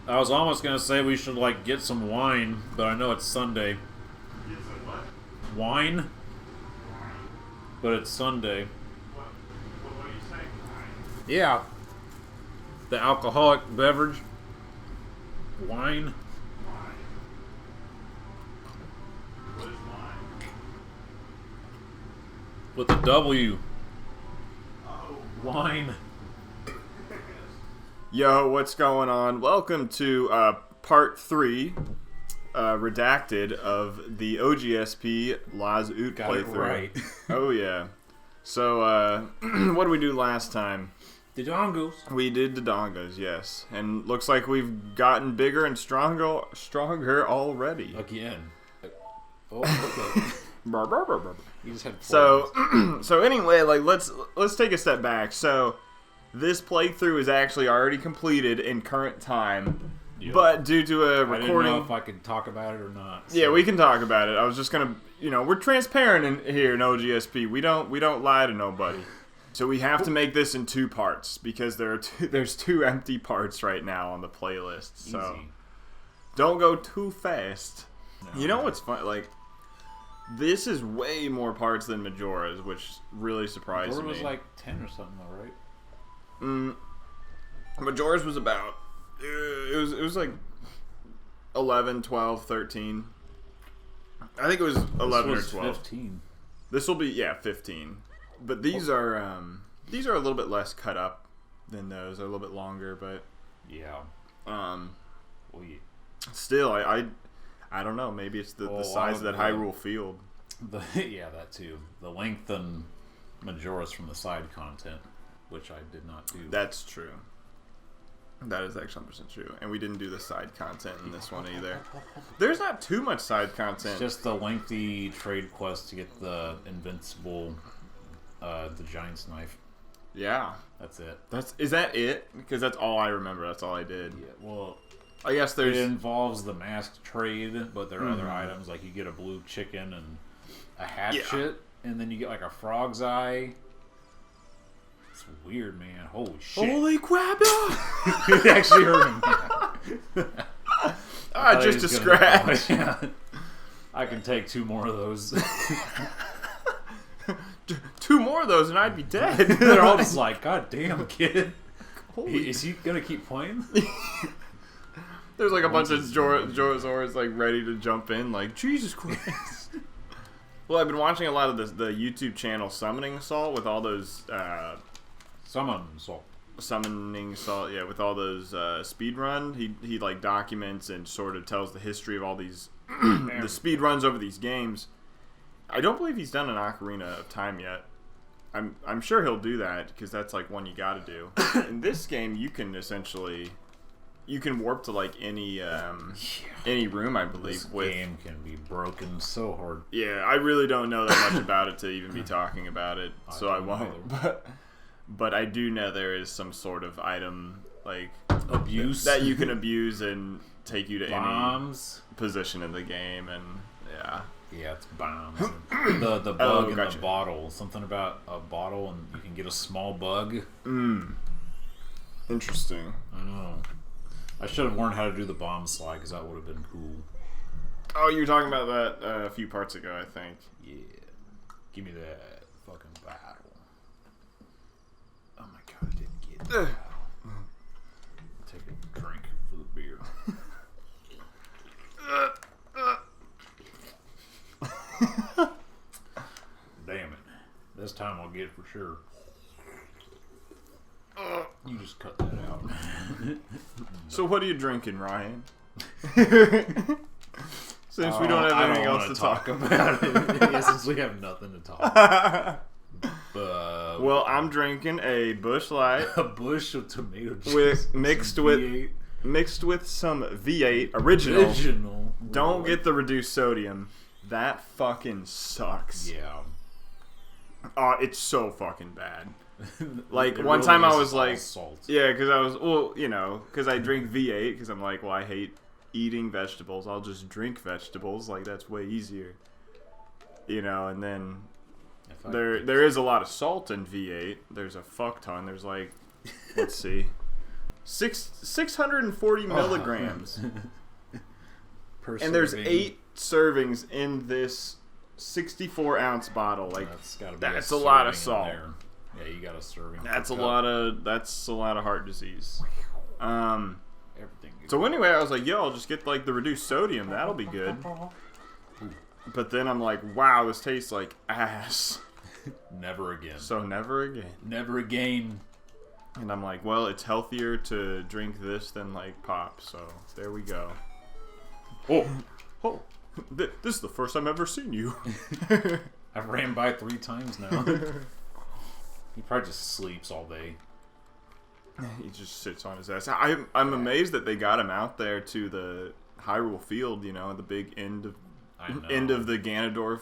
I was almost gonna say we should like get some wine, but I know it's Sunday. Get some what? Wine, but it's Sunday. What are you saying? Yeah, the alcoholic beverage, wine. Wine. What is wine? With a W. Oh. Wine. Yo, what's going on? Welcome to part 3, redacted, of the OGSP Laz Oot Got it playthrough. right. Oh yeah. So, what did we do last time? The dongles. We did the dongas, yes, and looks like we've gotten bigger and stronger already. Again. Oh, okay. Brr, brr, brr, brr. You just had So anyway, like let's take a step back. So this playthrough is actually already completed in current time, Yep. but due to a I didn't recording, know if I could talk about it or not. yeah, so- we can talk about it. I was just gonna, we're transparent in here in OGSP. We don't lie to nobody. So we have to make this in 2 parts because there's 2 empty parts right now on the playlist. So Easy. don't go too fast. No. You know what's fun? Like, this is way more parts than Majora's, which really surprised Or me. was like 10 or something, though, right? Majora's was about it was like 11, 12, 13. I think it was 11 This was or 12. 15. This will be 15. But these are a little bit less cut up than those. They're a little bit longer, but Yeah. um Well, yeah. still I don't know, maybe it's the Well, size of that I would, Hyrule field. Yeah, that too. The lengthen Majora's from the side content, which I did not do. That's true. That is actually 100% true. And we didn't do the side content in this one either. There's not too much side content. It's just the lengthy trade quest to get the invincible, the giant's knife. Yeah. That's it. Is that it? Because that's all I remember. That's all I did. Yeah, well, I guess it there's... involves the masked trade, but there are other items, like you get a blue chicken and a hatchet, and then you get like a frog's eye. It's weird, man. Holy shit. Holy crap! It actually hurt me. Just a scratch. Yeah. I can take 2 more of those. 2 more of those and I'd be dead. They're all just like, God damn, kid. Holy... Is he gonna keep playing? There's like a bunch of it's- Jorazors like ready to jump in, like, Jesus Christ. Well, I've been watching a lot of the YouTube channel Summoning Assault with all those Summon salt. Summoning Assault, yeah, with all those speedrun. He like documents and sort of tells the history of all these the speedruns over these games. I don't believe he's done an Ocarina of Time yet. I'm sure he'll do that because that's like one you got to do. In this game, you can essentially warp to like any room, I believe. This game can be broken so hard. Yeah, I really don't know that much about it to even be talking about it, so I don't won't. But I do know there is some sort of item like Abuse. that you can abuse and take you to Bombs. any position in the game, and yeah. Yeah, it's bombs. The bug in gotcha. the bottle. Something about a bottle and you can get a small bug. Interesting. I know. I should have learned how to do the bomb slide because that would have been cool. Oh, you were talking about that a few parts ago, I think. Yeah. Give me that fucking bottle. Oh my god, I didn't get it. Take a drink for the beer. Damn it. This time I'll get it for sure. You just cut that out. So what are you drinking, Ryan? Since we don't have I anything don't else wanna to talk about it. Yeah, since we have nothing to talk about. Well, I'm drinking a Busch Light A bush of tomato juice. with mixed some with V8. mixed with some V8 original. Original. Don't get the reduced sodium. That fucking sucks. Yeah. Oh, it's so fucking bad. Like, It one really time I is was all like, salt. yeah, because I was, well, because I drink V8, because I'm like, well, I hate eating vegetables. I'll just drink vegetables. Like, that's way easier. And then there is a lot of salt in V8. There's a fuck ton. There's like, let's see. 640 milligrams. Per And there's serving. 8 servings in this 64-ounce bottle. Like, that's a lot of serving in salt. there. Yeah, you got a serving. That's per a cup. lot of heart disease. Everything. So anyway, I was like, yo, I'll just get like the reduced sodium. That'll be good. But then I'm like, wow, this tastes like ass. Never again. So never again. Never again. And I'm like, well, it's healthier to drink this than like pop. So there we go. Oh, this is the first time I've ever seen you. I've ran by 3 times now. He probably just sleeps all day. He just sits on his ass. I'm amazed that they got him out there to the Hyrule Field, you know, at the big end of the Ganondorf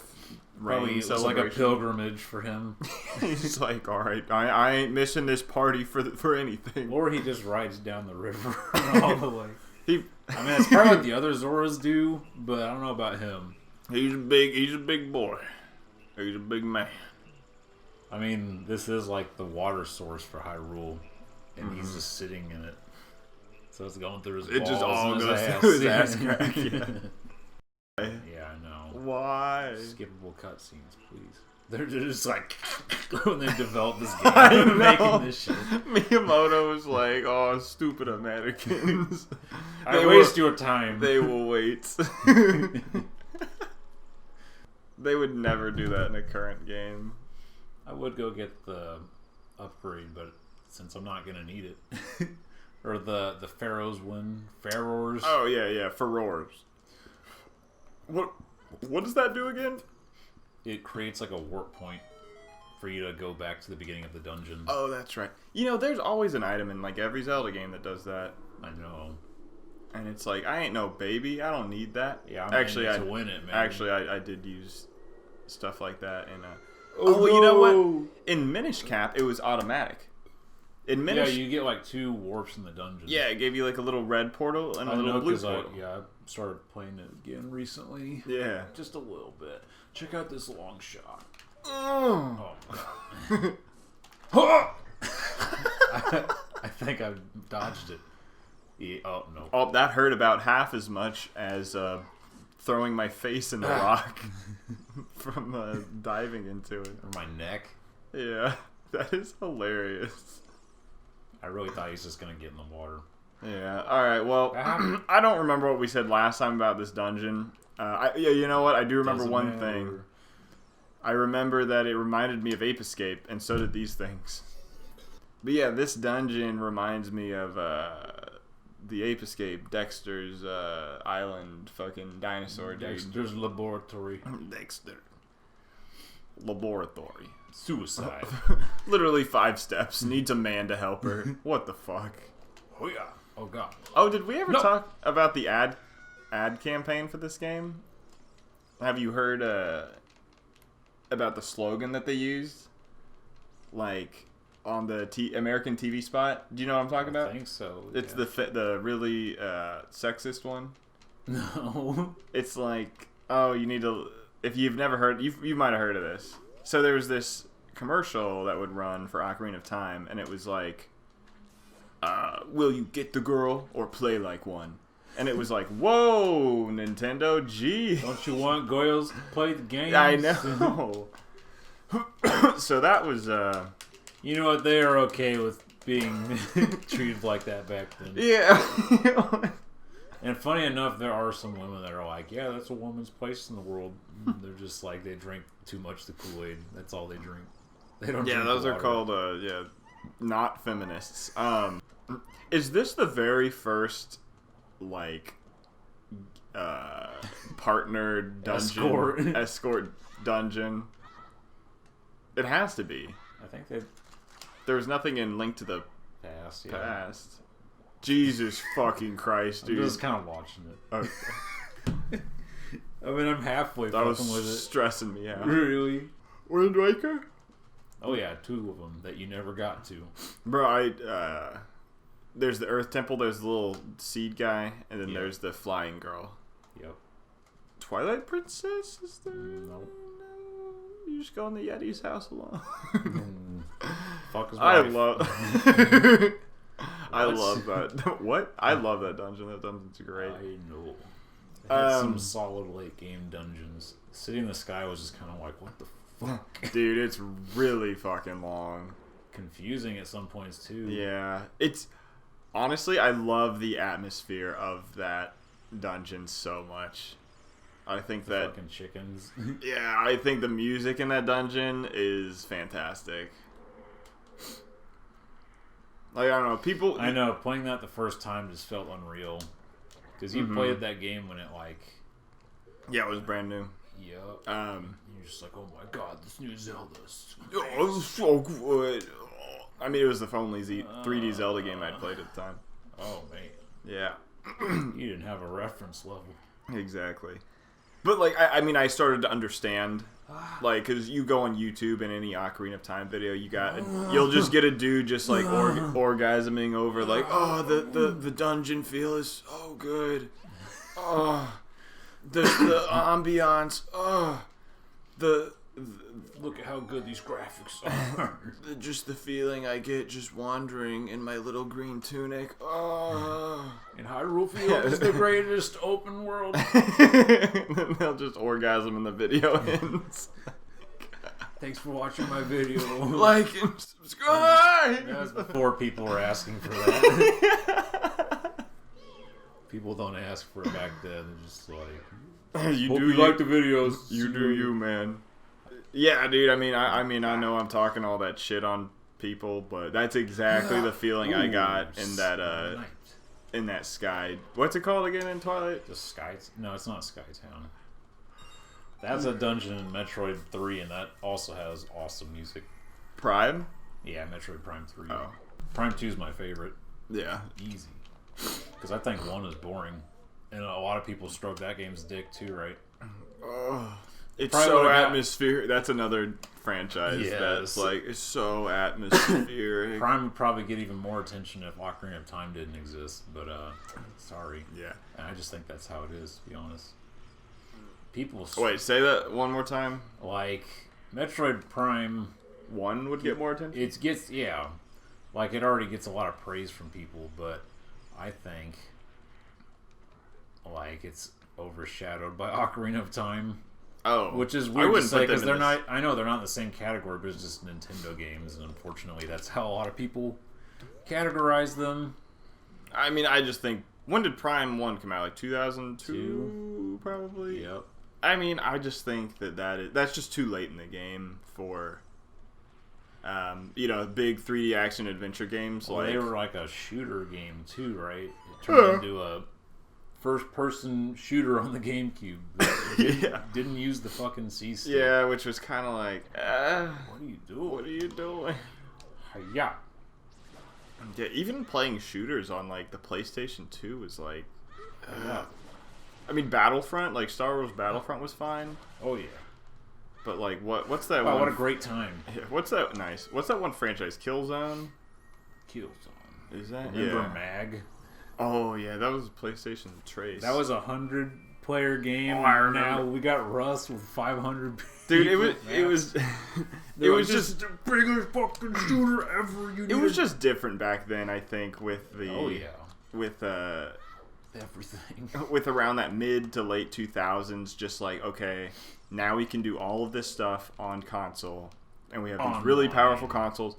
Probably rain it was celebration. like a pilgrimage for him. He's like, all right, I ain't missing this party for anything. Or he just rides down the river all the way. I mean, that's probably what the other Zoras do, but I don't know about him. He's a big boy. He's a big man. I mean, this is like the water source for Hyrule, and he's just sitting in it. So it's going through his balls. It just all and goes ass. through his ass crack. Yeah. Yeah, I know. Why? Skippable cutscenes, please. They're just like when they develop this game, I they're know. making this shit. Miyamoto was like, "Oh, stupid Americans! I waste your time. They will wait." They would never do that in a current game. I would go get the upgrade, but since I'm not gonna need it, or the Pharaoh's win, Pharaohs. Oh yeah, furores. What does that do again? It creates like a warp point for you to go back to the beginning of the dungeon. Oh, that's right. You know, there's always an item in like every Zelda game that does that. I know. And it's like, I ain't no baby. I don't need that. Yeah, I'm actually, in it to win it, man. Actually, I did use stuff like that in you know what? In Minish Cap, it was automatic. In Minish, yeah, you get like 2 warps in the dungeon. yeah, it gave you like a little red portal and a little blue portal. I started playing it again recently. Yeah. Just a little bit. Check out this long shot. Oh. Oh, God. I think I dodged it. Yeah, oh, no. Oh, that hurt about half as much as throwing my face in the rock from diving into it. Or my neck. Yeah, that is hilarious. I really thought he was just going to get in the water. Yeah, alright, well, I don't remember what we said last time about this dungeon. Yeah, you know what? I do remember one thing. I remember that it reminded me of Ape Escape, and so did these things. But yeah, this dungeon reminds me of the Ape Escape, Dexter's Island, fucking dinosaur dude. Dexter's Laboratory. Dexter. Laboratory. Suicide. Literally 5 steps. Needs a man to help her. What the fuck? Oh, yeah. Oh, God. Oh, did we ever No. talk about the ad campaign for this game? Have you heard about the slogan that they used? Like, on the American TV spot? Do you know what I'm talking about? I think so. It's yeah. the really sexist one. No. It's like, oh, you need to... If you've never heard... You might have heard of this. So there was this commercial that would run for Ocarina of Time, and it was like, will you get the girl or play like one? And it was like, whoa, Nintendo, gee. Don't you want girls to play the game? I know. So that was... You know what? They are okay with being treated like that back then. Yeah. And funny enough, there are some women that are like, yeah, that's a woman's place in the world. They're just like, they drink too much the Kool-Aid. That's all they drink. They don't drink Those water. are called, not feminists. Is this the very first, like, partner dungeon? Escort dungeon? It has to be. I think they've There was nothing in Link to the passed, yeah. Past. Jesus fucking Christ, dude. I'm just kind of watching it. Okay. I mean, I'm halfway That was fucking with it. stressing me out. Really? Wind Waker? Oh yeah, 2 of them that you never got to. Bro, there's the Earth Temple, there's the little seed guy, and then Yep. there's the flying girl. Yep. Twilight Princess? Is there? Nope. No. You just go in the Yeti's house alone. Fuck his I wife. love... I love that. What? I love that dungeon. That dungeon's great. I know. They had some solid late game dungeons. City in the Sky was just kind of like, what the fuck? Dude, it's really fucking long. Confusing at some points too. Yeah. It's honestly, I love the atmosphere of that dungeon so much. I think the that fucking chickens. yeah, I think the music in that dungeon is fantastic. Like, I don't know, people... I know, playing that the first time just felt unreal. Because you played that game when it, like... Yeah, it was brand new. Yep. You're just like, oh my god, this new Zelda is Oh, it was so good. I mean, it was the only 3D Zelda game I'd played at the time. Oh, mate. Yeah. You didn't have a reference level. Exactly. But, like, I mean, I started to understand... Like, because you go on YouTube and any Ocarina of Time video, you'll just get a dude just like orgasming over like, oh, the dungeon feel is so good. Oh, the ambiance. Oh, Look at how good these graphics are. just the feeling I get just wandering in my little green tunic. Oh. And Hyrule Field is the greatest open world. And they'll just orgasm and the video ends. Thanks for watching my video. Like and subscribe. That was before people were asking for that. People don't ask for it back then. They're just like, you hope do you like the videos. You do you, man. Yeah, dude. I mean, I know I'm talking all that shit on people, but that's exactly the feeling I got in that sky. What's it called again in Twilight? The Sky. No, it's not Skytown. That's a dungeon in Metroid 3, and that also has awesome music. Prime? Yeah, Metroid Prime 3. Oh. Prime 2 is my favorite. Yeah. Easy. Because I think 1 is boring. And a lot of people stroke that game's dick too, right? Oh, it's Probably so atmospheric. That's another franchise Yes. that's like, it's so atmospheric. Prime would probably get even more attention if Ocarina of Time didn't exist, but sorry. Yeah. And I just think that's how it is, to be honest. People Wait, say that one more time. like Metroid Prime 1 would get more attention? it gets like it already gets a lot of praise from people, but I think like it's overshadowed by Ocarina of Time. Oh, Which is I weird to wouldn't say put them because in they're this- not. I know they're not in the same category, but it's just Nintendo games, and unfortunately, that's how a lot of people categorize them. I mean, I just think, when did Prime 1 come out? Like 2002, probably. Yep. I mean, I just think that's just too late in the game for, big 3D action adventure games. Well, like they were like a shooter game too, right? It turned into a first-person shooter on the GameCube. That didn't use the fucking C stick. Yeah, which was kind of like, What are you doing? what are you doing? Yeah. Yeah, even playing shooters on like the PlayStation 2 was like, Yeah. I mean, Battlefront, like Star Wars Battlefront was fine, Oh yeah. but like, what's that Wow, one? what a great time. What's that? Nice. What's that one franchise? Killzone? Killzone. Is that? Remember Yeah. Mag? Oh yeah, that was PlayStation Trace. That was a 100-player game. Oh, I remember. Now we got Rust with 500 people. Dude, it was it was just the biggest fucking shooter ever. it was just different back then. I think with the with everything. with around that mid to late 2000s, just like, okay, now we can do all of this stuff on console, and we have these really powerful consoles.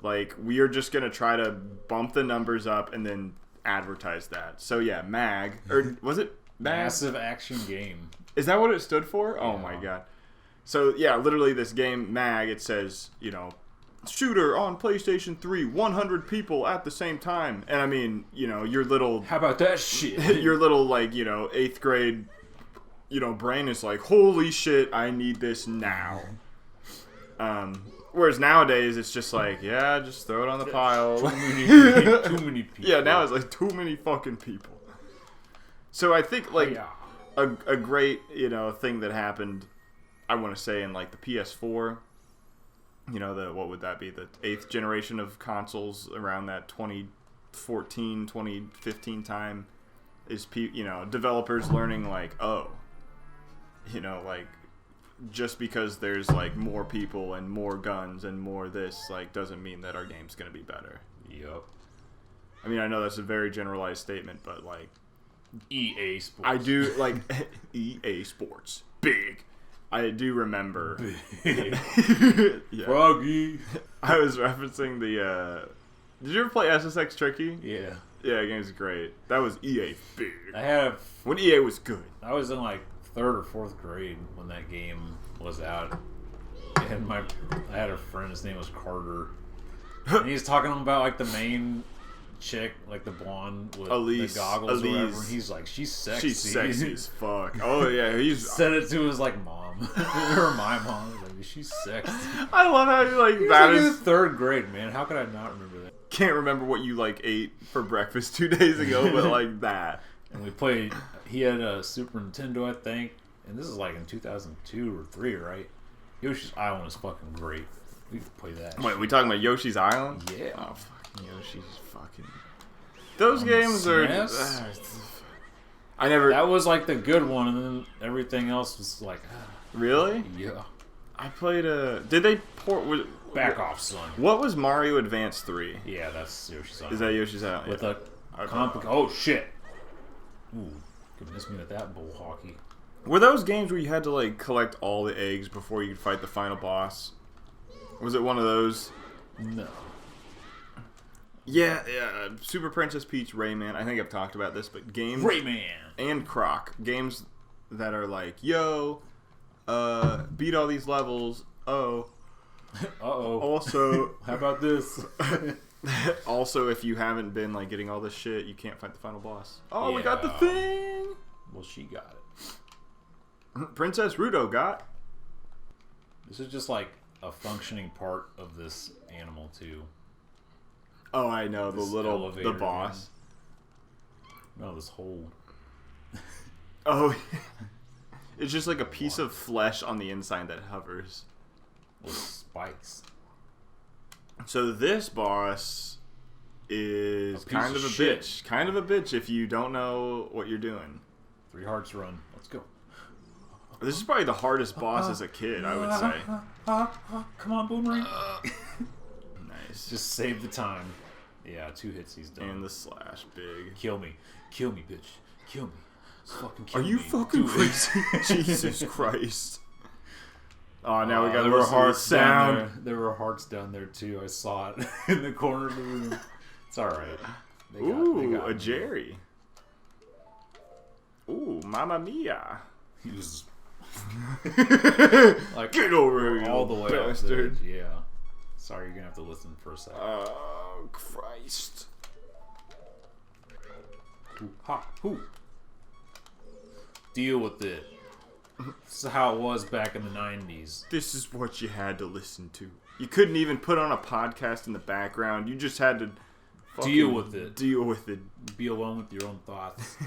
Like, we are just gonna try to bump the numbers up and then advertise that. So yeah, MAG, or was it MAG? Massive action game. Is that what it stood for? Oh Yeah. my god. So yeah, literally this game MAG, it says, shooter on PlayStation 3, 100 people at the same time. And I mean, your little How about that shit? your little like, 8th grade brain is like, holy shit, I need this now. Whereas nowadays it's just like, yeah, just throw it on the pile. Too many people. Yeah, now it's like too many fucking people. So I think like a great, thing that happened, I want to say, in like the PS4, what would that be? The 8th generation of consoles around that 2014, 2015 time is, developers learning like, like, just because there's like more people and more guns and more this, like, doesn't mean that our game's going to be better. Yep. I mean, I know that's a very generalized statement, but like EA Sports. I do like EA Sports. Big. I do remember. Big. Yeah. Froggy. I was referencing the. Did you ever play SSX Tricky? Yeah. Yeah, the game's great. That was EA big. When EA was good. I was in like 3rd or 4th grade when that game was out, and I had a friend. His name was Carter, and he's talking about like the main chick, like the blonde with Elise, the goggles or whatever. And he's like, she's sexy. She's sexy as fuck. Oh yeah, he's said it to his like mom or my mom. Like, she's sexy. I love how you like He that was like is. in 3rd grade, man. How could I not remember that? Can't remember what you like ate for breakfast 2 days ago, but like that. And we played. He had a Super Nintendo, I think, and this is like in 2002 or 3, right? Yoshi's Island is fucking great. We could play that. Wait, we talking about Yoshi's Island? Yeah. Oh, fucking Yoshi's fucking. Those On games SNES? are. I never. That was like the good one, and then everything else was like, Really? yeah. I played a. Did they port? Back off, son. What was Mario Advance 3? Yeah, that's Yoshi's Island. Is that Yoshi's Island? With Yeah. a oh shit. Ooh, could miss me with that bull hockey. Were those games where you had to like collect all the eggs before you could fight the final boss? Was it one of those? No. Yeah. Super Princess Peach, Rayman. I think I've talked about this, but games Rayman and Croc games that are like, yo, beat all these levels. Oh. Uh-oh. Also, How about this? also, if you haven't been like getting all this shit, you can't fight the final boss. Oh, we got the Yeah. thing. Well, she got it. Princess Rudo got. This is just like a functioning part of this animal too. Oh, I know This the elevator, boss. No, this whole. Oh, it's just like a piece of flesh on the inside that hovers. With spikes. So this boss is A piece kind of of a shit. bitch. Kind of a bitch if you don't know what you're doing. 3 hearts run. Let's go. This is probably the hardest boss as a kid, I would say. Come on, Boomerang. Nice. Just save the time. Yeah, 2 hits, he's done. And the slash big. Kill me, bitch. Kill me. Just fucking kill Are me. you fucking Do it. crazy? Jesus Christ. Oh, now we got there to were listen to the hearts down sound. there. There were hearts down there too. I saw it in the corner of the room. It's all right. They got A me. Jerry. Ooh, Mamma Mia. He was like Get over here, all the way bastard. up there. Yeah. Sorry, you're gonna have to listen for a second. Oh, Christ. Ooh, ha, hoo. Deal with it. This is how it was back in the 90s. This is what you had to listen to. You couldn't even put on a podcast in the background. You just had to Deal with it. Deal with it. Be alone with your own thoughts.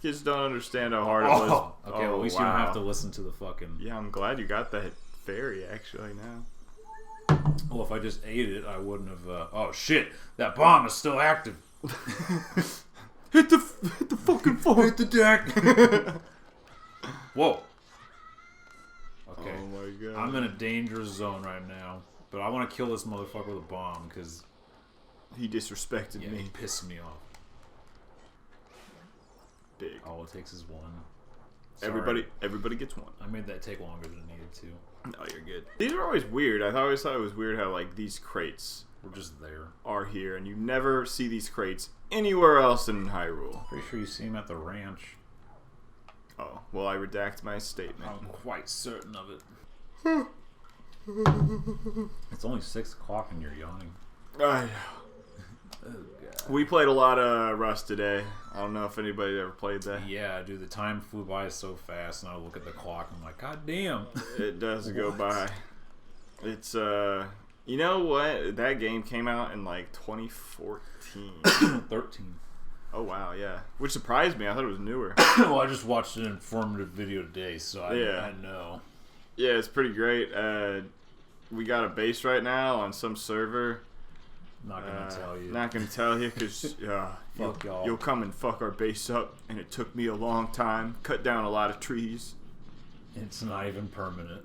Just don't understand how hard it was. Okay, well, at least you don't have to listen to the fucking... Yeah, I'm glad you got that fairy, actually, now. Well, if I just ate it, I wouldn't have... Oh, shit! That bomb is still active! Hit the fucking phone! Hit the deck! Whoa. Okay. Oh my god. I'm in a dangerous zone right now. But I want to kill this motherfucker with a bomb, because... He disrespected Yeah, me. he pissed me off. Big. All it takes is one. Sorry. Everybody gets one. I made that take longer than it needed to. No, you're good. These are always weird. I always thought it was weird how like these crates We're just there. are here, and you never see these crates anywhere else in Hyrule. Pretty sure you see him at the ranch. Oh, well, I redact my statement. I'm quite certain of it. It's only 6 o'clock and you're yawning. I know. Oh, God. We played a lot of Rust today. I don't know if anybody ever played that. Yeah, dude, the time flew by so fast, and I look at the clock, and I'm like, God damn. It does go What? by. It's, you know what? That game came out in like 2014. 13. Oh, wow, yeah. Which surprised me. I thought it was newer. Well, I just watched an informative video today, so I know. Yeah, it's pretty great. We got a base right now on some server. Not gonna tell you. Not gonna tell you because Fuck y'all. you'll come and fuck our base up, and it took me a long time. Cut down a lot of trees. It's not even permanent.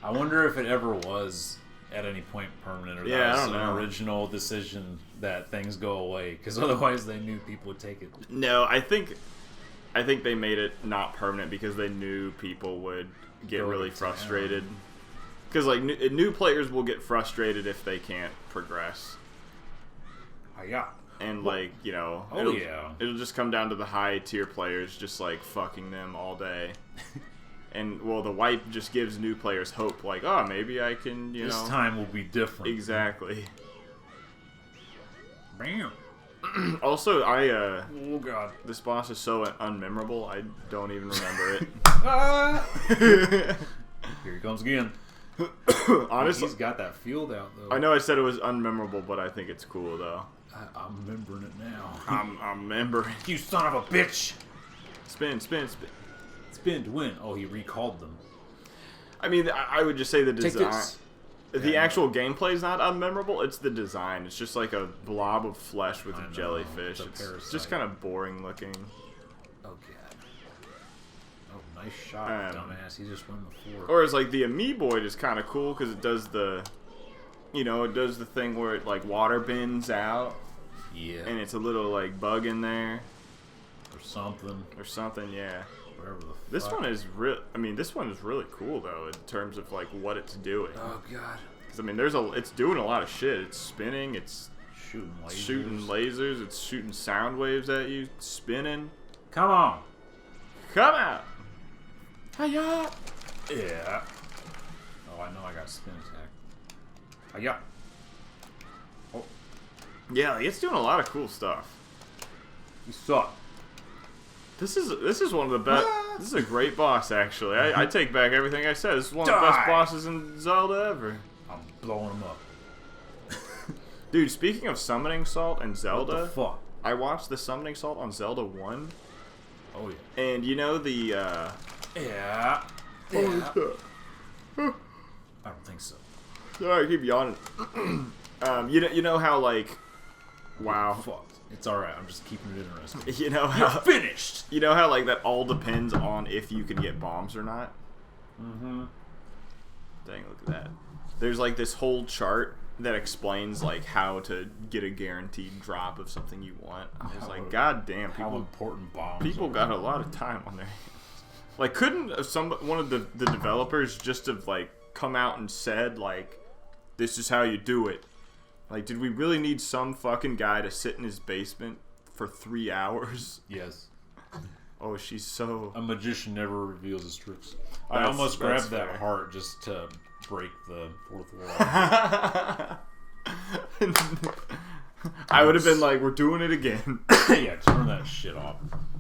I wonder if it ever was at any point permanent, or Yeah, that I was don't an know. original decision that things go away, because otherwise they knew people would take it. No, I think they made it not permanent because they knew people would get Go really to frustrated. Because like new players will get frustrated if they can't progress, Yeah. and like you know, Oh, yeah. it'll just come down to the high tier players just like fucking them all day. And well, the wipe just gives new players hope, like, oh, maybe I can, you This know, time will be different. exactly. Bam. Also, Oh god. this boss is so unmemorable, I don't even remember it. Ah! Here he comes again. Honestly, He's got that field out though. I know I said it was unmemorable, but I think it's cool though. I'm remembering it now. I'm remembering. You son of a bitch! Spin. Spin to win. Oh, he recalled them. I mean, I would just say the Take design. this. The Yeah. actual gameplay is not unmemorable. It's the design. It's just like a blob of flesh with I a know, jellyfish. it's a It's parasite. just kind of boring looking. Oh god. Oh, nice shot, dumbass. He just won the floor. Or it's like the Amiiboid is kind of cool because it does the, you know, it does the thing where it like water bends out Yeah. and it's a little like bug in there Or something. or something. Yeah. Whatever the fuck. This one is real. I mean, this one is really cool though in terms of like what it's doing. Oh god. 'Cause, I mean, it's doing a lot of shit. It's spinning. It's shooting lasers. It's shooting sound waves at you. Spinning. Come on. Come out. Hiya. Yeah. Oh, I know I got spin attack. Yeah. Oh, Yeah, like, it's doing a lot of cool stuff. you suck. This is one of the best. This is a great boss, actually. I take back everything I said. This is one of the best Die. bosses in Zelda ever. I'm blowing him up. Dude, speaking of summoning salt and What Zelda, the fuck? I watched the summoning salt on Zelda 1, Oh yeah. and you know the Yeah. Yeah. I don't think so. Sorry, I keep yawning. You know how like, wow, Fuck. It's alright. I'm just keeping it interesting. you know You're how finished. you know how like that all depends on if you can get bombs or not. Mm-hmm. Dang, look at that. There's like this whole chart that explains like how to get a guaranteed drop of something you want. I was like, god damn, How people important bombs people are. got a lot of time on their hands. Like, couldn't one of the developers just have like come out and said like, this is how you do it? Like, did we really need some fucking guy to sit in his basement for 3 hours? Yes. Oh, she's so... A magician never reveals his tricks. I That's- almost that's grabbed that fair. heart just to break the fourth wall. I would have been like, we're doing it again. Yeah, turn that shit off.